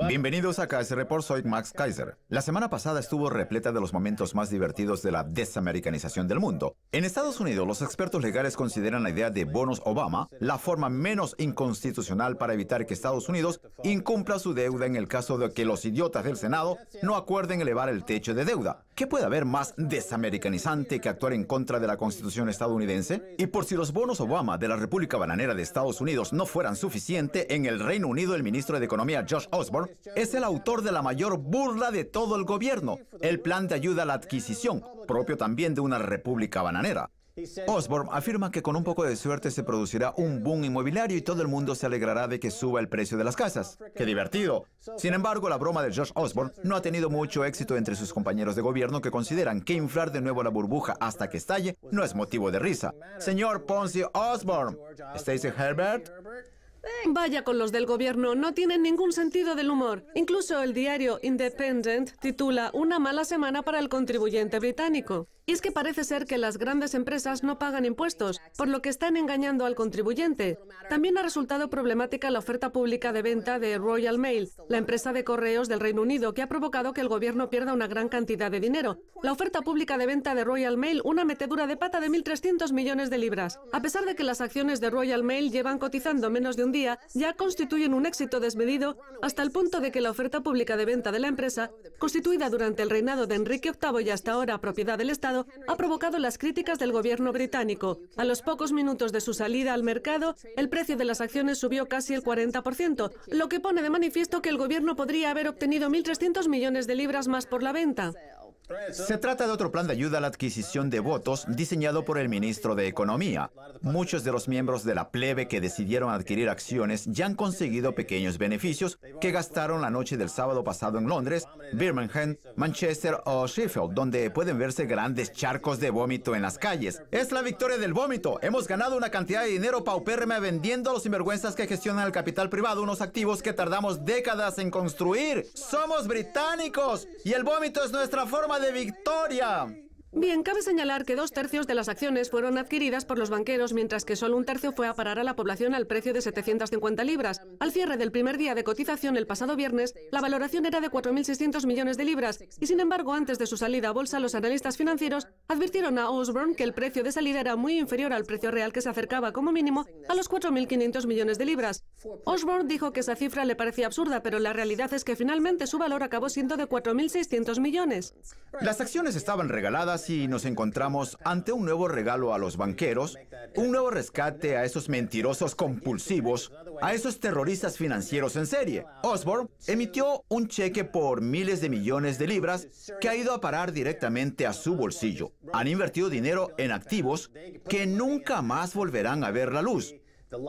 Bienvenidos a Kaiser Report, soy Max Kaiser. La semana pasada estuvo repleta de los momentos más divertidos de la desamericanización del mundo. En Estados Unidos, los expertos legales consideran la idea de bonos Obama la forma menos inconstitucional para evitar que Estados Unidos incumpla su deuda en el caso de que los idiotas del Senado no acuerden elevar el techo de deuda. ¿Qué puede haber más desamericanizante que actuar en contra de la Constitución estadounidense? Y por si los bonos Obama de la República Bananera de Estados Unidos no fueran suficiente, en el Reino Unido el ministro de Economía Josh Osborne es el autor de la mayor burla de todo el gobierno, el plan de ayuda a la adquisición, propio también de una república bananera. Osborne afirma que con un poco de suerte se producirá un boom inmobiliario y todo el mundo se alegrará de que suba el precio de las casas. ¡Qué divertido! Sin embargo, la broma de Josh Osborne no ha tenido mucho éxito entre sus compañeros de gobierno que consideran que inflar de nuevo la burbuja hasta que estalle no es motivo de risa. Señor Ponzi Osborne, Stacey Herbert. Vaya con los del gobierno, no tienen ningún sentido del humor. Incluso el diario Independent titula "Una mala semana para el contribuyente británico". Y es que parece ser que las grandes empresas no pagan impuestos, por lo que están engañando al contribuyente. También ha resultado problemática la oferta pública de venta de Royal Mail, la empresa de correos del Reino Unido, que ha provocado que el gobierno pierda una gran cantidad de dinero. La oferta pública de venta de Royal Mail, una metedura de pata de 1.300 millones de libras. A pesar de que las acciones de Royal Mail llevan cotizando menos de un día, ya constituyen un éxito desmedido hasta el punto de que la oferta pública de venta de la empresa, constituida durante el reinado de Enrique VIII y hasta ahora propiedad del Estado, ha provocado las críticas del gobierno británico. A los pocos minutos de su salida al mercado, el precio de las acciones subió casi el 40%, lo que pone de manifiesto que el gobierno podría haber obtenido 1.300 millones de libras más por la venta. Se trata de otro plan de ayuda a la adquisición de votos diseñado por el ministro de Economía. Muchos de los miembros de la plebe que decidieron adquirir acciones ya han conseguido pequeños beneficios que gastaron la noche del sábado pasado en Londres, Birmingham, Manchester o Sheffield, donde pueden verse grandes charcos de vómito en las calles. ¡Es la victoria del vómito! Hemos ganado una cantidad de dinero paupérrima vendiendo a los sinvergüenzas que gestionan el capital privado unos activos que tardamos décadas en construir. ¡Somos británicos! Y el vómito es nuestra forma de victoria. Bien, cabe señalar que 2/3 de las acciones fueron adquiridas por los banqueros, mientras que solo 1/3 fue a parar a la población al precio de 750 libras. Al cierre del primer día de cotización el pasado viernes, la valoración era de 4.600 millones de libras, y sin embargo, antes de su salida a bolsa, los analistas financieros advirtieron a Osborne que el precio de salida era muy inferior al precio real, que se acercaba como mínimo a los 4.500 millones de libras. Osborne dijo que esa cifra le parecía absurda, pero la realidad es que finalmente su valor acabó siendo de 4.600 millones. Las acciones estaban regaladas y nos encontramos ante un nuevo regalo a los banqueros, un nuevo rescate a esos mentirosos compulsivos, a esos terroristas financieros en serie. Osborne emitió un cheque por miles de millones de libras que ha ido a parar directamente a su bolsillo. Han invertido dinero en activos que nunca más volverán a ver la luz,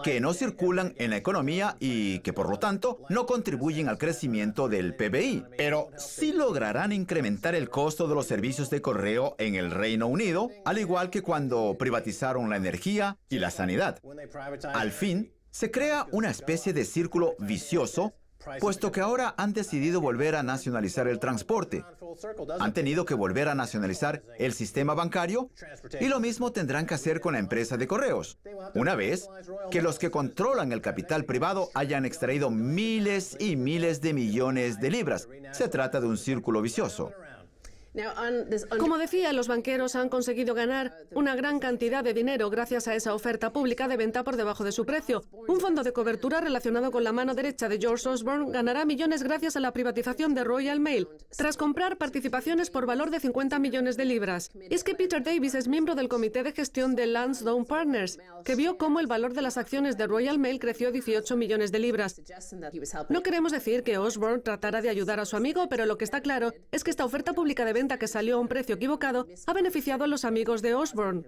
que no circulan en la economía y que por lo tanto no contribuyen al crecimiento del PBI. Pero sí lograrán incrementar el costo de los servicios de correo en el Reino Unido, al igual que cuando privatizaron la energía y la sanidad. Al fin, se crea una especie de círculo vicioso, puesto que ahora han decidido volver a nacionalizar el transporte. Han tenido que volver a nacionalizar el sistema bancario y lo mismo tendrán que hacer con la empresa de correos, una vez que los que controlan el capital privado hayan extraído miles y miles de millones de libras. Se trata de un círculo vicioso. Como decía, los banqueros han conseguido ganar una gran cantidad de dinero gracias a esa oferta pública de venta por debajo de su precio. Un fondo de cobertura relacionado con la mano derecha de George Osborne ganará millones gracias a la privatización de Royal Mail, tras comprar participaciones por valor de 50 millones de libras. Y es que Peter Davis es miembro del comité de gestión de Lansdowne Partners, que vio cómo el valor de las acciones de Royal Mail creció 18 millones de libras. No queremos decir que Osborne tratara de ayudar a su amigo, pero lo que está claro es que esta oferta pública de venta que salió a un precio equivocado ha beneficiado a los amigos de Osborne.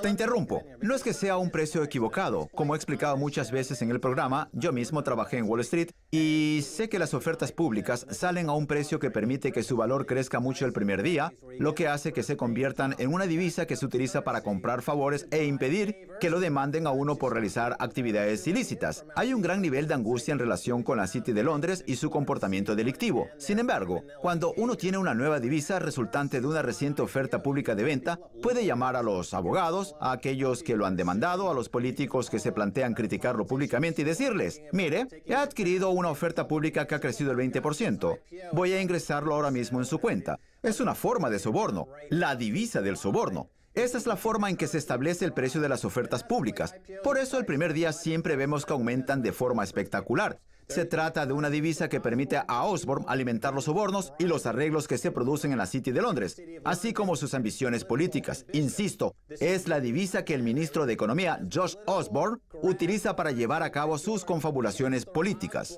Te interrumpo. No es que sea un precio equivocado. Como he explicado muchas veces en el programa, yo mismo trabajé en Wall Street y sé que las ofertas públicas salen a un precio que permite que su valor crezca mucho el primer día, lo que hace que se conviertan en una divisa que se utiliza para comprar favores e impedir que lo demanden a uno por realizar actividades ilícitas. Hay un gran nivel de angustia en relación con la City de Londres y su comportamiento delictivo. Sin embargo, cuando uno tiene una nueva divisa resultante de una reciente oferta pública de venta, puede llamar a los abogados, a aquellos que lo han demandado, a los políticos que se plantean criticarlo públicamente y decirles: mire, he adquirido una oferta pública que ha crecido el 20%. Voy a ingresarlo ahora mismo en su cuenta. Es una forma de soborno, la divisa del soborno. Esa es la forma en que se establece el precio de las ofertas públicas. Por eso el primer día siempre vemos que aumentan de forma espectacular. Se trata de una divisa que permite a Osborne alimentar los sobornos y los arreglos que se producen en la City de Londres, así como sus ambiciones políticas. Insisto, es la divisa que el ministro de Economía, Josh Osborne, utiliza para llevar a cabo sus confabulaciones políticas.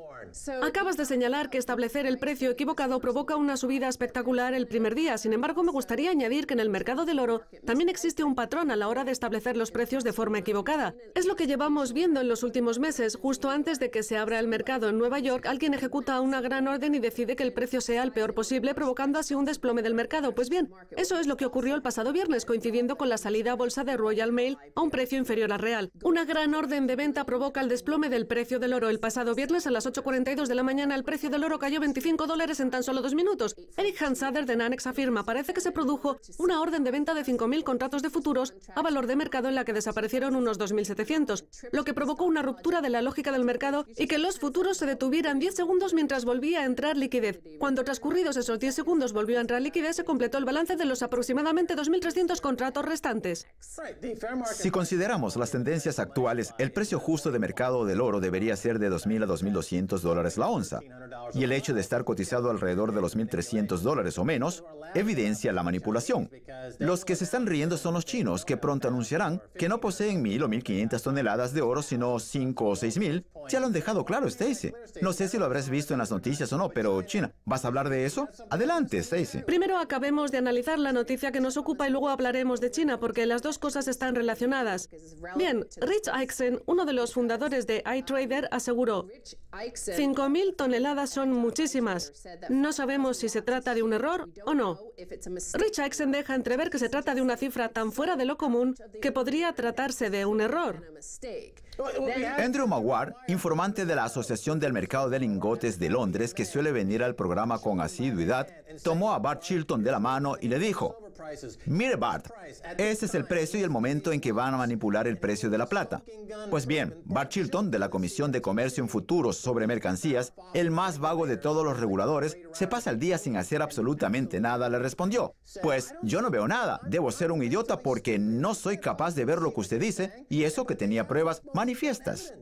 Acabas de señalar que establecer el precio equivocado provoca una subida espectacular el primer día. Sin embargo, me gustaría añadir que en el mercado del oro también existe un patrón a la hora de establecer los precios de forma equivocada. Es lo que llevamos viendo en los últimos meses. Justo antes de que se abra el mercado en Nueva York, alguien ejecuta una gran orden y decide que el precio sea el peor posible, provocando así un desplome del mercado. Pues bien, eso es lo que ocurrió el pasado viernes, coincidiendo con la salida a bolsa de Royal Mail a un precio inferior al real. Una gran orden de venta provoca el desplome del precio del oro. El pasado viernes a las 8:42 de la mañana el precio del oro cayó $25 en tan solo 2 minutos. Eric Hansader de Nanex afirma: parece que se produjo una orden de venta de 5.000 contratos de futuros a valor de mercado en la que desaparecieron unos 2.700, lo que provocó una ruptura de la lógica del mercado y que los futuros se detuvieran 10 segundos mientras volvía a entrar liquidez. Cuando transcurridos esos 10 segundos volvió a entrar liquidez, se completó el balance de los aproximadamente 2.300 contratos restantes. Si consideramos las tendencias actuales, el precio justo de mercado del oro debería ser de $2.000 a $2.200 la onza. Y el hecho de estar cotizado alrededor de los $1.300 o menos evidencia la manipulación. Los que se están riendo son los chinos, que pronto anunciarán que no poseen 1.000 o 1.500 toneladas de oro, sino 5 o 6.000. Ya lo han dejado claro, Stacy. No sé si lo habrás visto en las noticias o no, pero China, ¿vas a hablar de eso? Adelante, Stacy. Primero acabemos de analizar la noticia que nos ocupa y luego hablaremos de China, porque las dos cosas están relacionadas. Bien, Rich Aixen, uno de los fundadores de iTrader, aseguró: 5.000 toneladas son muchísimas. No sabemos si se trata de un error o no. Rich Aixen deja entrever que se trata de una cifra tan fuera de lo común que podría tratarse de un error. Andrew Maguire, informante de la Asociación del Mercado de Lingotes de Londres, que suele venir al programa con asiduidad, tomó a Bart Chilton de la mano y le dijo: mire, Bart, ese es el precio y el momento en que van a manipular el precio de la plata. Pues bien, Bart Chilton, de la Comisión de Comercio en Futuros sobre Mercancías, el más vago de todos los reguladores, se pasa el día sin hacer absolutamente nada, le respondió: pues yo no veo nada, debo ser un idiota porque no soy capaz de ver lo que usted dice, y eso que tenía pruebas manifiestas.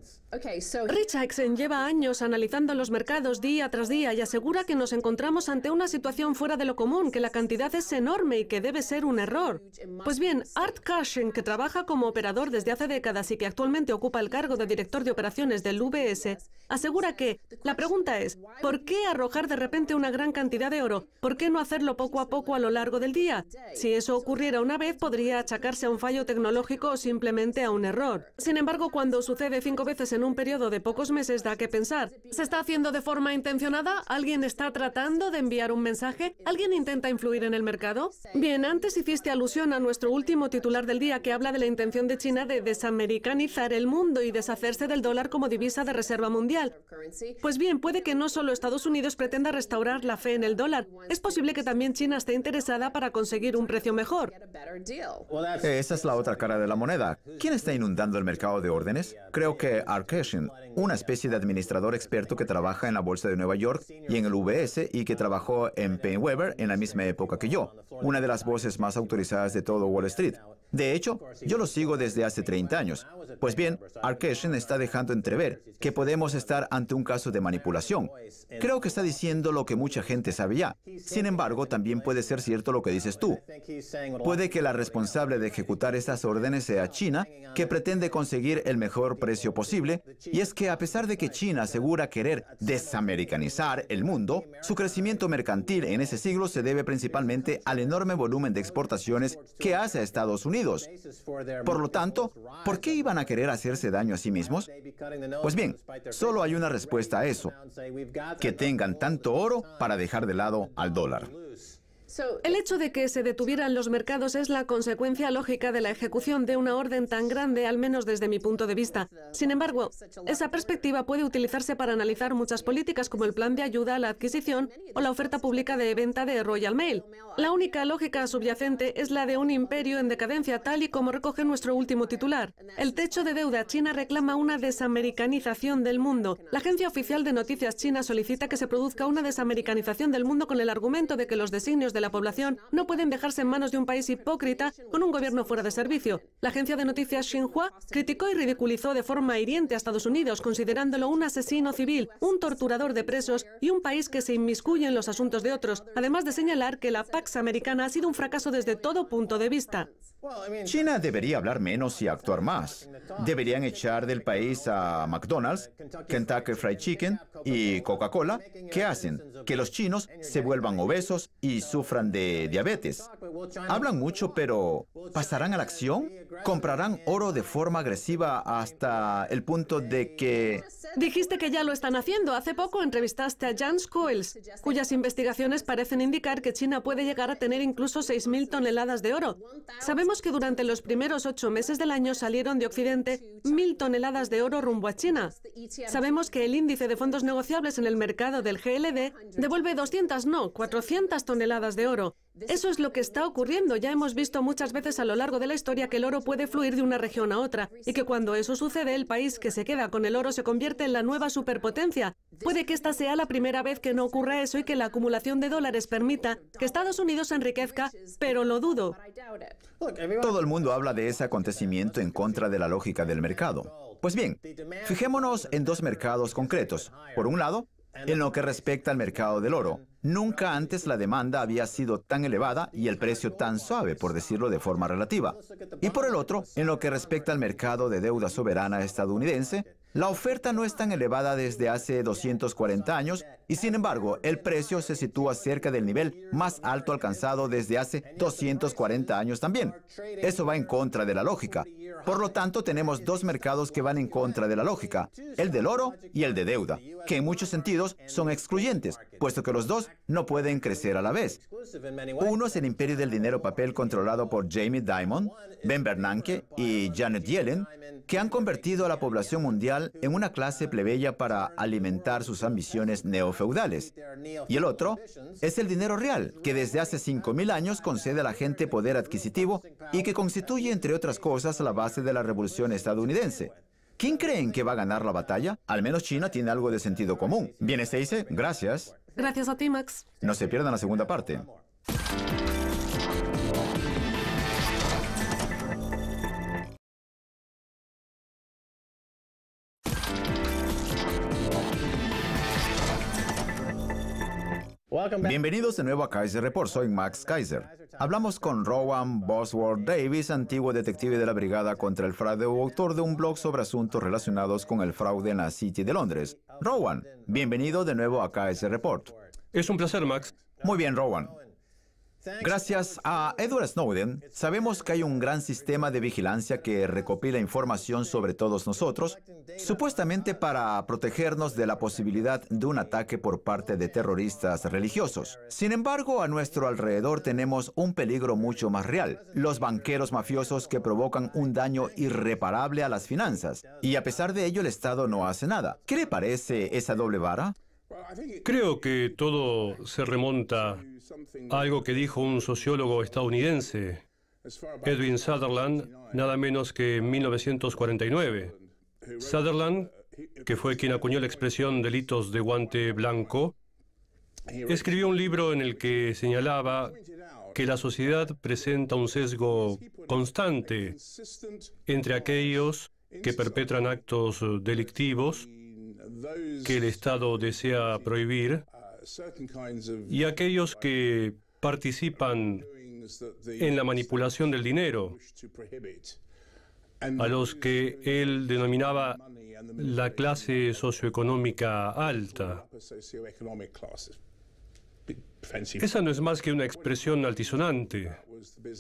Rich Aixen lleva años analizando los mercados día tras día y asegura que nos encontramos ante una situación fuera de lo común, que la cantidad es enorme y que debe ser un error. Pues bien, Art Cashin, que trabaja como operador desde hace décadas y que actualmente ocupa el cargo de director de operaciones del UBS, asegura que la pregunta es: ¿por qué arrojar de repente una gran cantidad de oro? ¿Por qué no hacerlo poco a poco a lo largo del día? Si eso ocurriera una vez, podría achacarse a un fallo tecnológico o simplemente a un error. Sin embargo, cuando sucede 5 veces en un periodo de pocos meses, da que pensar. ¿Se está haciendo de forma intencionada? ¿Alguien está tratando de enviar un mensaje? ¿Alguien intenta influir en el mercado? Bien, antes hiciste alusión a nuestro último titular del día, que habla de la intención de China de desamericanizar el mundo y deshacerse del dólar como divisa de reserva mundial. Pues bien, puede que no solo Estados Unidos pretenda restaurar la fe en el dólar. Es posible que también China esté interesada para conseguir un precio mejor. Esa es la otra cara de la moneda. ¿Quién está inundando el mercado de órdenes? Creo que Art Cashin, una especie de administrador experto que trabaja en la Bolsa de Nueva York y en el UBS y que trabajó en PaineWebber en la misma época que yo, una de las voces más autorizadas de todo Wall Street. De hecho, yo lo sigo desde hace 30 años. Pues bien, Art Cashin está dejando entrever que podemos estar ante un caso de manipulación. Creo que está diciendo lo que mucha gente sabe ya. Sin embargo, también puede ser cierto lo que dices tú. Puede que la responsable de ejecutar estas órdenes sea China, que pretende conseguir el mejor precio posible, y es que a pesar de que China asegura querer desamericanizar el mundo, su crecimiento mercantil en ese siglo se debe principalmente al enorme volumen de exportaciones que hace a Estados Unidos. Por lo tanto, ¿por qué iban a querer hacerse daño a sí mismos? Pues bien, solo hay una respuesta a eso: que tengan tanto oro para dejar de lado al dólar. El hecho de que se detuvieran los mercados es la consecuencia lógica de la ejecución de una orden tan grande, al menos desde mi punto de vista. Sin embargo, esa perspectiva puede utilizarse para analizar muchas políticas como el plan de ayuda a la adquisición o la oferta pública de venta de Royal Mail. La única lógica subyacente es la de un imperio en decadencia, tal y como recoge nuestro último titular. El techo de deuda china reclama una desamericanización del mundo. La agencia oficial de noticias china solicita que se produzca una desamericanización del mundo con el argumento de que los designios de la población no pueden dejarse en manos de un país hipócrita con un gobierno fuera de servicio. La agencia de noticias Xinhua criticó y ridiculizó de forma hiriente a Estados Unidos, considerándolo un asesino civil, un torturador de presos y un país que se inmiscuye en los asuntos de otros, además de señalar que la Pax Americana ha sido un fracaso desde todo punto de vista. China debería hablar menos y actuar más. Deberían echar del país a McDonald's, Kentucky Fried Chicken y Coca-Cola. ¿Qué hacen? Que los chinos se vuelvan obesos y sufran de diabetes. Hablan mucho, pero ¿pasarán a la acción? ¿Comprarán oro de forma agresiva hasta el punto de que... Dijiste que ya lo están haciendo. Hace poco entrevistaste a Jan Scholes, cuyas investigaciones parecen indicar que China puede llegar a tener incluso 6.000 toneladas de oro. Sabemos que durante los primeros 8 meses del año salieron de Occidente 1.000 toneladas de oro rumbo a China. Sabemos que el índice de fondos negociables en el mercado del GLD devuelve 400 toneladas de oro. Eso es lo que está ocurriendo. Ya hemos visto muchas veces a lo largo de la historia que el oro puede fluir de una región a otra y que cuando eso sucede, el país que se queda con el oro se convierte en la nueva superpotencia. Puede que esta sea la primera vez que no ocurra eso y que la acumulación de dólares permita que Estados Unidos se enriquezca, pero lo dudo. Todo el mundo habla de ese acontecimiento en contra de la lógica del mercado. Pues bien, fijémonos en 2 mercados concretos. Por un lado, en lo que respecta al mercado del oro, nunca antes la demanda había sido tan elevada y el precio tan suave, por decirlo de forma relativa. Y por el otro, en lo que respecta al mercado de deuda soberana estadounidense, la oferta no es tan elevada desde hace 240 años y, sin embargo, el precio se sitúa cerca del nivel más alto alcanzado desde hace 240 años también. Eso va en contra de la lógica. Por lo tanto, tenemos 2 mercados que van en contra de la lógica, el del oro y el de deuda, que en muchos sentidos son excluyentes, puesto que los dos no pueden crecer a la vez. Uno es el imperio del dinero papel controlado por Jamie Dimon, Ben Bernanke y Janet Yellen, que han convertido a la población mundial en una clase plebeya para alimentar sus ambiciones neofeudales. Y el otro es el dinero real, que desde hace 5.000 años concede a la gente poder adquisitivo y que constituye, entre otras cosas, la base de la revolución estadounidense. ¿Quién creen que va a ganar la batalla? Al menos China tiene algo de sentido común. Bien, Stacey, gracias. Gracias a ti, Max. No se pierdan la segunda parte. Bienvenidos de nuevo a Kaiser Report. Soy Max Kaiser. Hablamos con Rowan Bosworth Davis, antiguo detective de la Brigada contra el Fraude o autor de un blog sobre asuntos relacionados con el fraude en la City de Londres. Rowan, bienvenido de nuevo a Kaiser Report. Es un placer, Max. Muy bien, Rowan. Gracias a Edward Snowden, sabemos que hay un gran sistema de vigilancia que recopila información sobre todos nosotros, supuestamente para protegernos de la posibilidad de un ataque por parte de terroristas religiosos. Sin embargo, a nuestro alrededor tenemos un peligro mucho más real: los banqueros mafiosos que provocan un daño irreparable a las finanzas. Y a pesar de ello, el Estado no hace nada. ¿Qué le parece esa doble vara? Creo que todo se remonta a algo que dijo un sociólogo estadounidense, Edwin Sutherland, nada menos que en 1949. Sutherland, que fue quien acuñó la expresión delitos de guante blanco, escribió un libro en el que señalaba que la sociedad presenta un sesgo constante entre aquellos que perpetran actos delictivos que el Estado desea prohibir y aquellos que participan en la manipulación del dinero, a los que él denominaba la clase socioeconómica alta. Esa no es más que una expresión altisonante.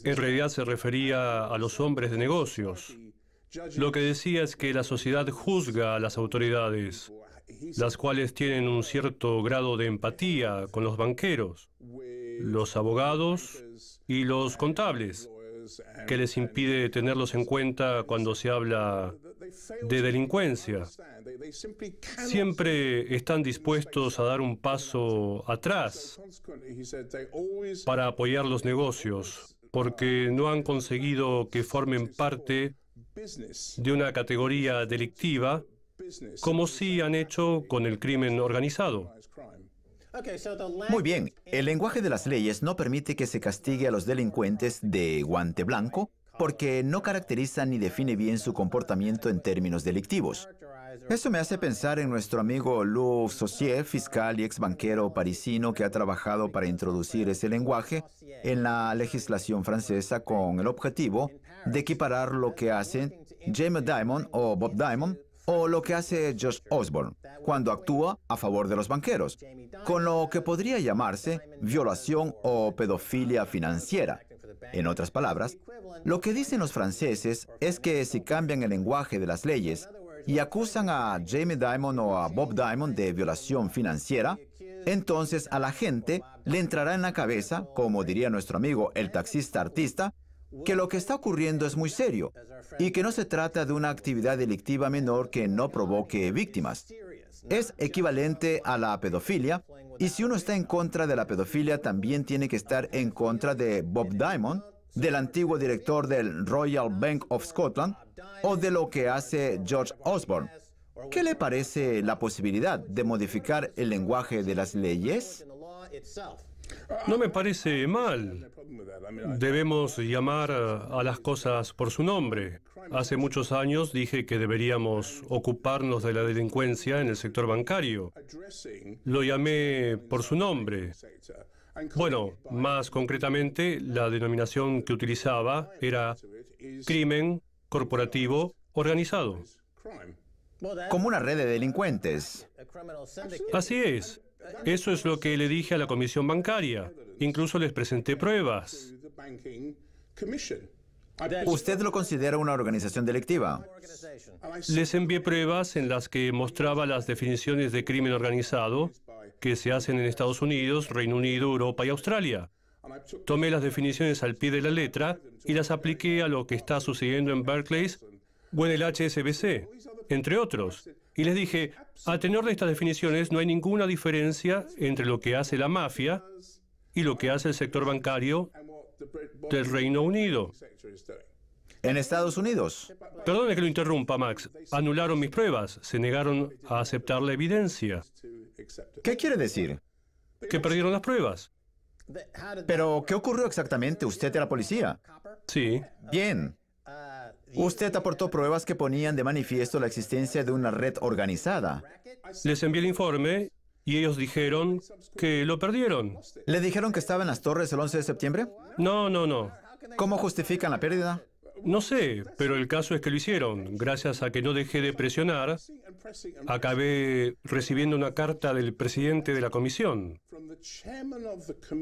En realidad se refería a los hombres de negocios. Lo que decía es que la sociedad juzga a las autoridades, las cuales tienen un cierto grado de empatía con los banqueros. los abogados y los contables, que les impide tenerlos en cuenta cuando se habla de delincuencia. Siempre están dispuestos a dar un paso atrás para apoyar los negocios, porque no han conseguido que formen parte de una categoría delictiva, como sí han hecho con el crimen organizado. Muy bien, el lenguaje de las leyes no permite que se castigue a los delincuentes de guante blanco porque no caracteriza ni define bien su comportamiento en términos delictivos. Eso me hace pensar en nuestro amigo Lou Saucier, fiscal y ex banquero parisino que ha trabajado para introducir ese lenguaje en la legislación francesa con el objetivo de equiparar lo que hacen Jamie Dimon o Bob Dimon o lo que hace Josh Osborne cuando actúa a favor de los banqueros, con lo que podría llamarse violación o pedofilia financiera. En otras palabras, lo que dicen los franceses es que si cambian el lenguaje de las leyes y acusan a Jamie Dimon o a Bob Dimon de violación financiera, entonces a la gente le entrará en la cabeza, como diría nuestro amigo el taxista artista, que lo que está ocurriendo es muy serio y que no se trata de una actividad delictiva menor que no provoque víctimas. Es equivalente a la pedofilia, y si uno está en contra de la pedofilia, también tiene que estar en contra de Bob Dimon, del antiguo director del Royal Bank of Scotland, o de lo que hace George Osborne. ¿Qué le parece la posibilidad de modificar el lenguaje de las leyes? No me parece mal. Debemos llamar a las cosas por su nombre. Hace muchos años dije que deberíamos ocuparnos de la delincuencia en el sector bancario. Lo llamé por su nombre. Bueno, más concretamente, la denominación que utilizaba era crimen corporativo organizado. Como una red de delincuentes. Así es. Eso es lo que le dije a la Comisión Bancaria. Incluso les presenté pruebas. ¿Usted lo considera una organización delictiva? Les envié pruebas en las que mostraba las definiciones de crimen organizado que se hacen en Estados Unidos, Reino Unido, Europa y Australia. Tomé las definiciones al pie de la letra y las apliqué a lo que está sucediendo en Barclays o en el HSBC, entre otros. Y les dije, a tenor de estas definiciones no hay ninguna diferencia entre lo que hace la mafia y lo que hace el sector bancario del Reino Unido. ¿En Estados Unidos? Perdone que lo interrumpa, Max. Anularon mis pruebas. Se negaron a aceptar la evidencia. ¿Qué quiere decir? Que perdieron las pruebas. ¿Pero qué ocurrió exactamente? ¿Usted era policía? Sí. Bien. Usted aportó pruebas que ponían de manifiesto la existencia de una red organizada. Les envié el informe y ellos dijeron que lo perdieron. ¿Le dijeron que estaba en las torres el 11 de septiembre? No. ¿Cómo justifican la pérdida? No sé, pero el caso es que lo hicieron. Gracias a que no dejé de presionar, acabé recibiendo una carta del presidente de la comisión,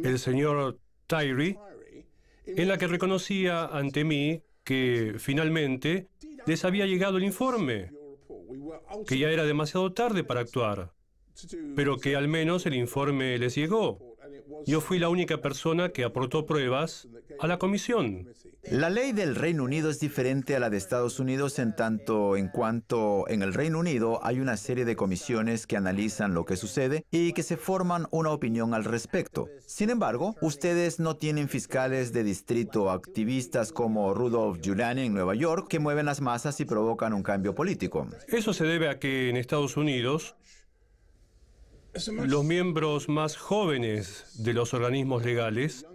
el señor Tyree, en la que reconocía ante mí que finalmente les había llegado el informe, que ya era demasiado tarde para actuar, pero que al menos el informe les llegó. Yo fui la única persona que aportó pruebas a la comisión. La ley del Reino Unido es diferente a la de Estados Unidos en tanto en cuanto en el Reino Unido hay una serie de comisiones que analizan lo que sucede y que se forman una opinión al respecto. Sin embargo, ustedes no tienen fiscales de distrito activistas como Rudolph Giuliani en Nueva York que mueven las masas y provocan un cambio político. Eso se debe a que en Estados Unidos los miembros más jóvenes de los organismos legales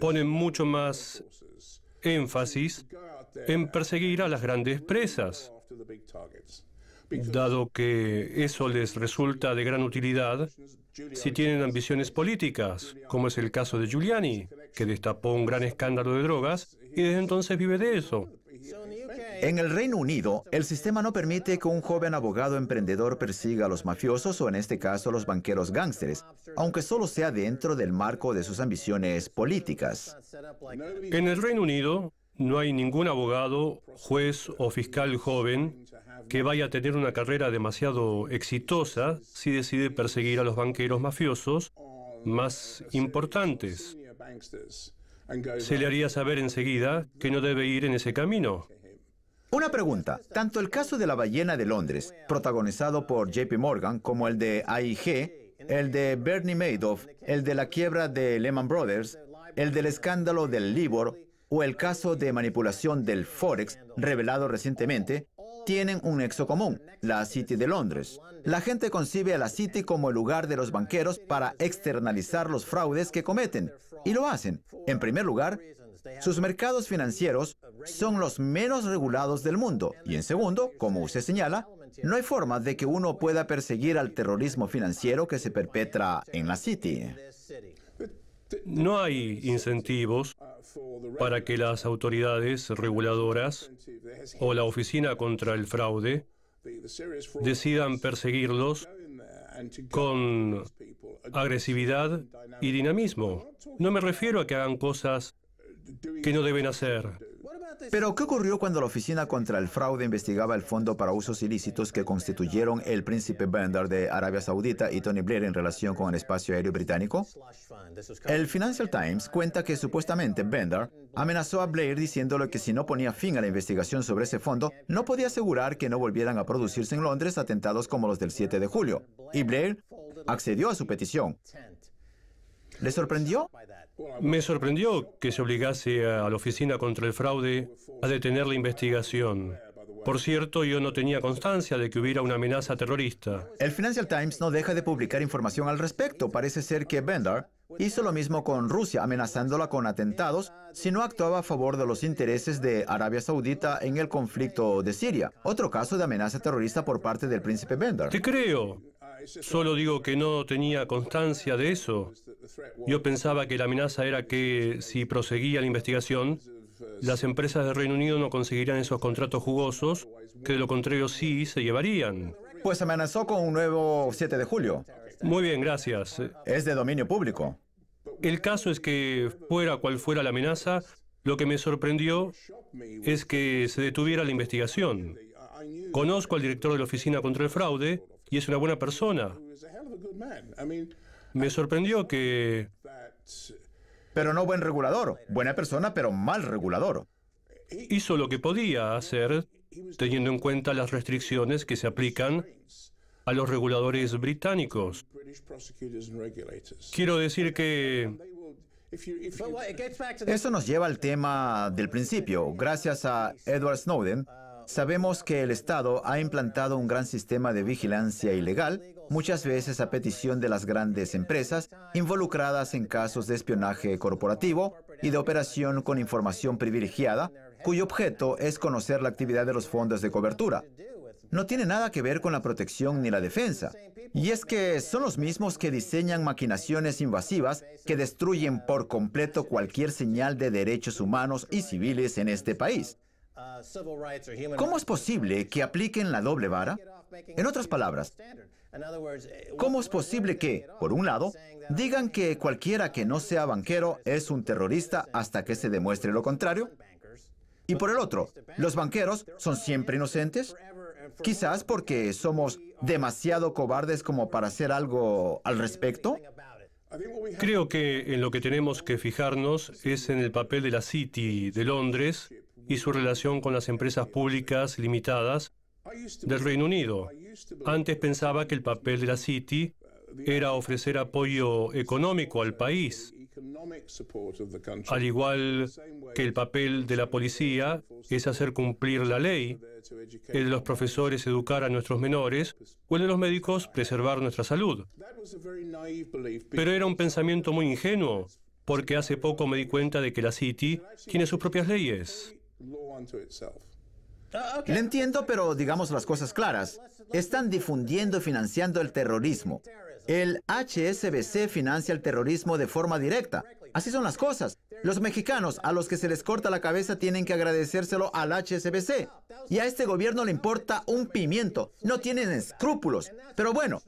ponen mucho más énfasis en perseguir a las grandes presas, dado que eso les resulta de gran utilidad si tienen ambiciones políticas, como es el caso de Giuliani, que destapó un gran escándalo de drogas y desde entonces vive de eso. En el Reino Unido, el sistema no permite que un joven abogado emprendedor persiga a los mafiosos o en este caso a los banqueros gángsteres, aunque solo sea dentro del marco de sus ambiciones políticas. En el Reino Unido no hay ningún abogado, juez o fiscal joven que vaya a tener una carrera demasiado exitosa si decide perseguir a los banqueros mafiosos más importantes. Se le haría saber enseguida que no debe ir en ese camino. Una pregunta. Tanto el caso de la ballena de Londres, protagonizado por JP Morgan, como el de AIG, el de Bernie Madoff, el de la quiebra de Lehman Brothers, el del escándalo del LIBOR o el caso de manipulación del Forex, revelado recientemente, tienen un nexo común, la City de Londres. La gente concibe a la City como el lugar de los banqueros para externalizar los fraudes que cometen, y lo hacen. En primer lugar, sus mercados financieros son los menos regulados del mundo. Y en segundo, como usted señala, no hay forma de que uno pueda perseguir al terrorismo financiero que se perpetra en la City. No hay incentivos para que las autoridades reguladoras o la Oficina contra el Fraude decidan perseguirlos con agresividad y dinamismo. No me refiero a que hagan cosas que no deben hacer. Pero, ¿qué ocurrió cuando la Oficina contra el Fraude investigaba el fondo para usos ilícitos que constituyeron el príncipe Bandar de Arabia Saudita y Tony Blair en relación con el espacio aéreo británico? El Financial Times cuenta que supuestamente Bandar amenazó a Blair diciéndole que si no ponía fin a la investigación sobre ese fondo, no podía asegurar que no volvieran a producirse en Londres atentados como los del 7 de julio. Y Blair accedió a su petición. ¿Le sorprendió? Me sorprendió que se obligase a la Oficina contra el Fraude a detener la investigación. Por cierto, yo no tenía constancia de que hubiera una amenaza terrorista. El Financial Times no deja de publicar información al respecto. Parece ser que Bandar hizo lo mismo con Rusia, amenazándola con atentados si no actuaba a favor de los intereses de Arabia Saudita en el conflicto de Siria. Otro caso de amenaza terrorista por parte del príncipe Bandar. Te creo. Solo digo que no tenía constancia de eso. Yo pensaba que la amenaza era que si proseguía la investigación, las empresas del Reino Unido no conseguirían esos contratos jugosos, que de lo contrario sí se llevarían. Pues amenazó con un nuevo 7 de julio. Muy bien, gracias. Es de dominio público. El caso es que, fuera cual fuera la amenaza, lo que me sorprendió es que se detuviera la investigación. Conozco al director de la Oficina contra el Fraude y es una buena persona. Me sorprendió que... Pero no buen regulador. Buena persona, pero mal regulador. hizo lo que podía hacer, teniendo en cuenta las restricciones que se aplican a los reguladores británicos. Quiero decir que... Eso nos lleva al tema del principio. Gracias a Edward Snowden, sabemos que el Estado ha implantado un gran sistema de vigilancia ilegal, muchas veces a petición de las grandes empresas involucradas en casos de espionaje corporativo y de operación con información privilegiada, cuyo objeto es conocer la actividad de los fondos de cobertura. No tiene nada que ver con la protección ni la defensa. Y es que son los mismos que diseñan maquinaciones invasivas que destruyen por completo cualquier señal de derechos humanos y civiles en este país. ¿Cómo es posible que apliquen la doble vara? En otras palabras, ¿cómo es posible que, por un lado, digan que cualquiera que no sea banquero es un terrorista hasta que se demuestre lo contrario? Y por el otro, ¿los banqueros son siempre inocentes? Quizás porque somos demasiado cobardes como para hacer algo al respecto. Creo que en lo que tenemos que fijarnos es en el papel de la City de Londres y su relación con las empresas públicas limitadas del Reino Unido. Antes pensaba que el papel de la City era ofrecer apoyo económico al país, al igual que el papel de la policía es hacer cumplir la ley, el de los profesores educar a nuestros menores, o el de los médicos preservar nuestra salud. Pero era un pensamiento muy ingenuo, porque hace poco me di cuenta de que la City tiene sus propias leyes. Le entiendo, pero digamos las cosas claras. Están difundiendo y financiando el terrorismo. El HSBC financia el terrorismo de forma directa. Así son las cosas. Los mexicanos a los que se les corta la cabeza tienen que agradecérselo al HSBC. Y a este gobierno le importa un pimiento. No tienen escrúpulos. Pero bueno,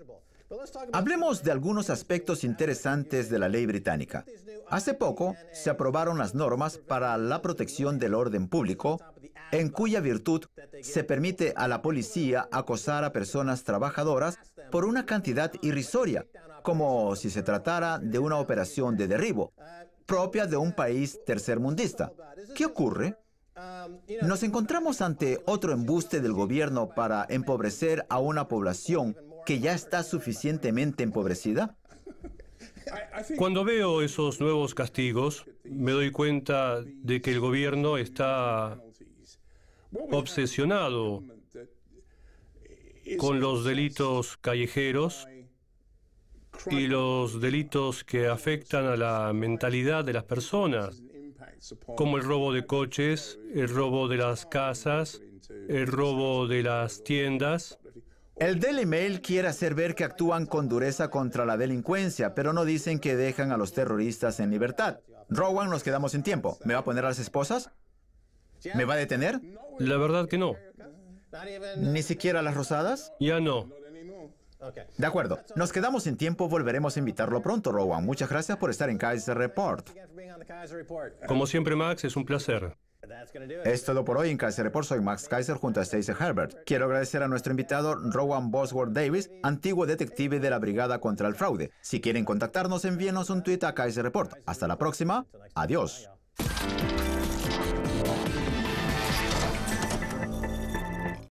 hablemos de algunos aspectos interesantes de la ley británica. Hace poco se aprobaron las normas para la protección del orden público, en cuya virtud se permite a la policía acosar a personas trabajadoras por una cantidad irrisoria, como si se tratara de una operación de derribo, propia de un país tercermundista. ¿Qué ocurre? ¿Nos encontramos ante otro embuste del gobierno para empobrecer a una población que ya está suficientemente empobrecida? Cuando veo esos nuevos castigos, me doy cuenta de que el gobierno está obsesionado con los delitos callejeros y los delitos que afectan a la mentalidad de las personas, como el robo de coches, el robo de las casas, el robo de las tiendas. El Daily Mail quiere hacer ver que actúan con dureza contra la delincuencia, pero no dicen que dejan a los terroristas en libertad. Rowan, nos quedamos sin tiempo. ¿Me va a poner a las esposas? ¿Me va a detener? La verdad que no. ¿Ni siquiera las rosadas? Ya no. De acuerdo. Nos quedamos sin tiempo. Volveremos a invitarlo pronto, Rowan. Muchas gracias por estar en Kaiser Report. Como siempre, Max, es un placer. Es todo por hoy en Kaiser Report. Soy Max Kaiser junto a Stacey Herbert. Quiero agradecer a nuestro invitado Rowan Bosworth Davis, antiguo detective de la Brigada contra el Fraude. Si quieren contactarnos, envíenos un tweet a Kaiser Report. Hasta la próxima. Adiós.